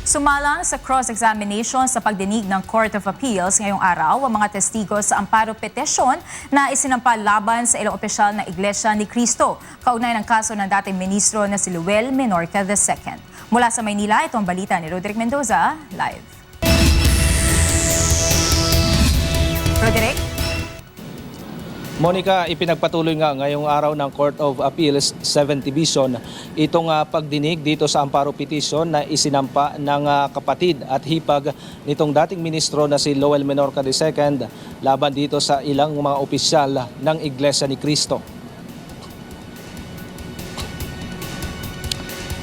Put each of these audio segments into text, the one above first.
Sumalang sa cross-examination sa pagdinig ng Court of Appeals ngayong araw ang mga testigo sa amparo petisyon na isinampa laban sa ilang opisyal na Iglesia ni Cristo, kaugnay ng kaso ng dating ministro na si Luel Menorca II. Mula sa Maynila, ito ang balita ni Roderick Mendoza, live. Roderick? Monica, ipinagpatuloy nga ngayong araw ng Court of Appeals 7th Division itong pagdinig dito sa amparo petition na isinampa ng kapatid at hipag nitong dating ministro na si Luel Menorca II laban dito sa ilang mga opisyal ng Iglesia ni Cristo.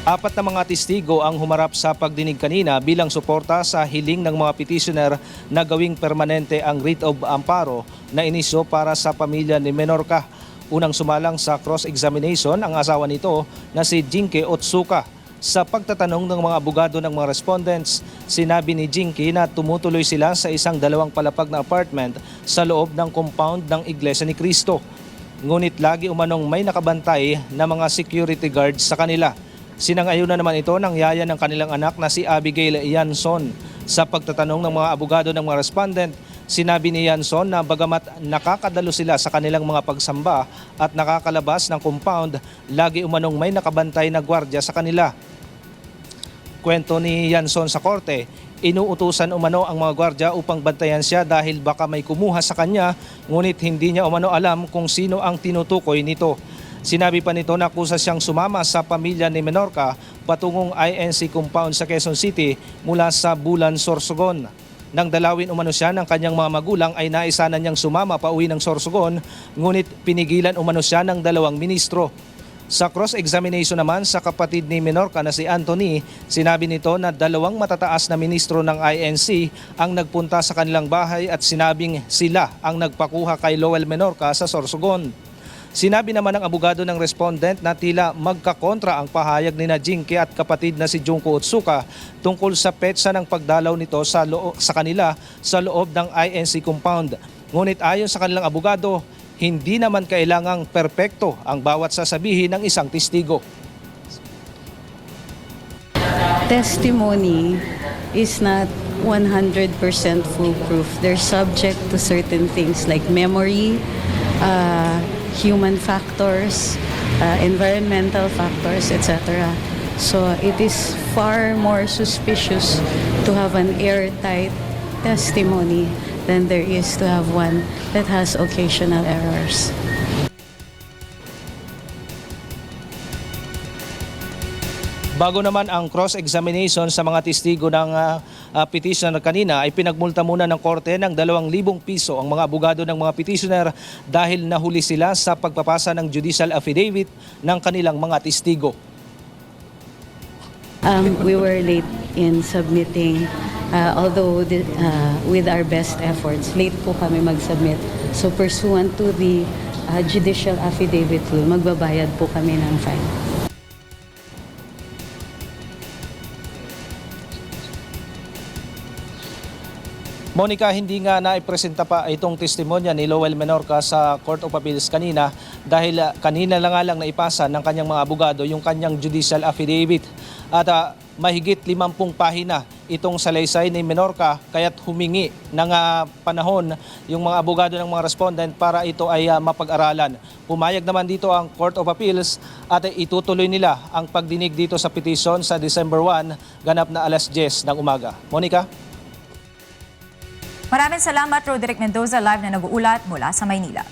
Apat na mga testigo ang humarap sa pagdinig kanina bilang suporta sa hiling ng mga petitioner na gawing permanente ang writ of amparo na inisyo para sa pamilya ni Menorca. Unang sumalang sa cross-examination ang asawa nito na si Jinky Otsuka. Sa pagtatanong ng mga abogado ng mga respondents, sinabi ni Jinky na tumutuloy sila sa isang 2 palapag na apartment sa loob ng compound ng Iglesia ni Cristo. Ngunit lagi umanong may nakabantay na mga security guards sa kanila. Sinang-ayunan naman ito ng yaya ng kanilang anak na si Abigail Yanson. Sa pagtatanong ng mga abogado ng mga respondent, sinabi ni Yanson na bagamat nakakadalo sila sa kanilang mga pagsamba at nakakalabas ng compound, lagi umanong may nakabantay na gwardiya sa kanila. Kwento ni Yanson sa korte, inuutusan umano ang mga gwardiya upang bantayan siya dahil baka may kumuha sa kanya, ngunit hindi niya umano alam kung sino ang tinutukoy nito. Sinabi pa nito na kusa siyang sumama sa pamilya ni Menorca patungong INC compound sa Quezon City mula sa Bulan, Sorsogon. Nang dalawin umano siya ng kanyang mga magulang ay naisana niyang sumama pa uwi ng Sorsogon, ngunit pinigilan umano siya ng 2 ministro. Sa cross-examination naman sa kapatid ni Menorca na si Anthony, sinabi nito na 2 matataas na ministro ng INC ang nagpunta sa kanilang bahay at sinabing sila ang nagpakuha kay Luel Menorca sa Sorsogon. Sinabi naman ng abogado ng respondent na tila magkakontra ang pahayag ni Jinky at kapatid na si Junko Otsuka tungkol sa petsa ng pagdalaw nito sa kanila sa loob ng INC compound. Ngunit ayon sa kanilang abogado, hindi naman kailangang perpekto ang bawat sasabihin ng isang testigo. Testimony is not 100% foolproof. They're subject to certain things like memory, human factors, environmental factors, etc. So it is far more suspicious to have an airtight testimony than there is to have one that has occasional errors. Bago naman ang cross-examination sa mga testigo ng petitioner kanina ay pinagmulta muna ng korte ng 2,000 piso ang mga abogado ng mga petitioner dahil nahuli sila sa pagpapasa ng judicial affidavit ng kanilang mga testigo. We were late in submitting, although with our best efforts, late po kami mag-submit. So pursuant to the judicial affidavit rule, magbabayad po kami ng fine. Monica, hindi nga naipresenta pa itong testimonya ni Luel Menorca sa Court of Appeals kanina dahil kanina lang nga lang naipasa ng kanyang mga abogado yung kanyang judicial affidavit. At mahigit 50 pahina itong salaysay ni Menorca kaya't humingi ng panahon yung mga abogado ng mga respondent para ito ay mapag-aralan. Pumayag naman dito ang Court of Appeals at itutuloy nila ang pagdinig dito sa petition sa December 1, ganap na 10:00 ng umaga. Monica? Maraming salamat, Roderick Mendoza, live na nag-uulat mula sa Maynila.